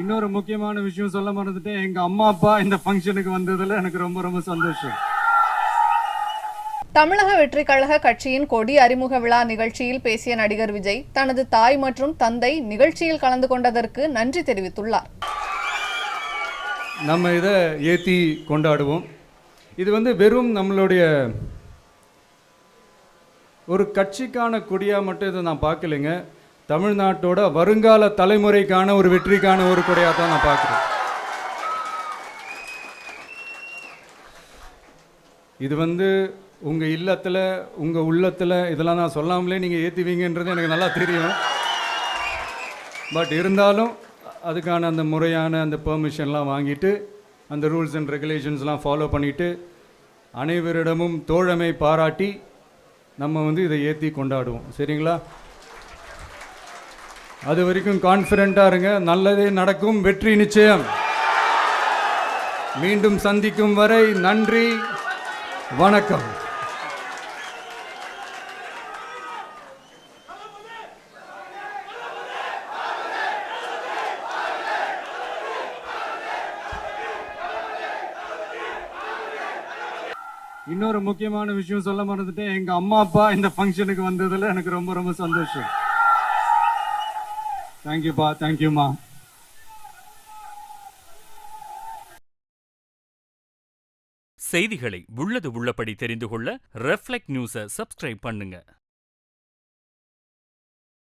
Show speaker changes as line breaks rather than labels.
இன்னொரு முக்கியமான விஷயம் சொல்ல மறந்துட்டேன். எங்க அம்மா அப்பா இந்த ஃபங்க்ஷனுக்கு வந்ததுல எனக்கு ரொம்ப ரொம்ப சந்தோஷம்.
தமிழக வெற்றிக் கழக கட்சியின் கொடி அறிமுக விழா நிகழ்ச்சியில் பேசிய நடிகர் விஜய் தனது தாய் மற்றும் தந்தை நிகழ்ச்சியில் கலந்து கொண்டதற்கு நன்றி தெரிவித்துள்ளார்.
நம்ம இதை ஏற்றி கொண்டாடுவோம். இது வெறும் நம்மளுடைய ஒரு கட்சிக்கான கொடியாக மட்டும் இதை நான் பார்க்கலைங்க. தமிழ்நாட்டோட வருங்கால தலைமுறைக்கான ஒரு வெற்றிக்கான ஒரு கொடியாக தான் நான் பார்க்குறேன். இது உங்கள் இல்லத்தில் உங்கள் உள்ளத்தில் இதெல்லாம் நான் சொல்லாமலே நீங்கள் ஏற்றுவீங்கன்றது எனக்கு நல்லா தெரியும். பட் இருந்தாலும் அதுக்கான அந்த முறையான அந்த பெர்மிஷன்லாம் வாங்கிட்டு அந்த ரூல்ஸ் அண்ட் ரெகுலேஷன்ஸ்லாம் ஃபாலோ பண்ணிவிட்டு அனைவரிடமும் தோழமை பாராட்டி நம்ம இதை ஏற்றி கொண்டாடுவோம். சரிங்களா? அது வரைக்கும் கான்ஃபிடென்ட்டாக இருங்க. நல்லதே நடக்கும். வெற்றி நிச்சயம். மீண்டும் சந்திக்கும் வரை நன்றி, வணக்கம். இன்னொரு முக்கியமான விஷயம் சொல்ல மறந்துட்டேன். எங்க அம்மா அப்பா இந்த ஃபங்க்ஷனுக்கு வந்ததுல எனக்கு ரொம்ப ரொம்ப சந்தோஷம். தேங்க்யூப்பா. தேங்க்யூமா.
செய்திகளை உள்ளது உள்ளபடி தெரிந்து கொள்ள ரெஃப்ளெக்ட் நியூஸை சப்ஸ்கிரைப் பண்ணுங்க.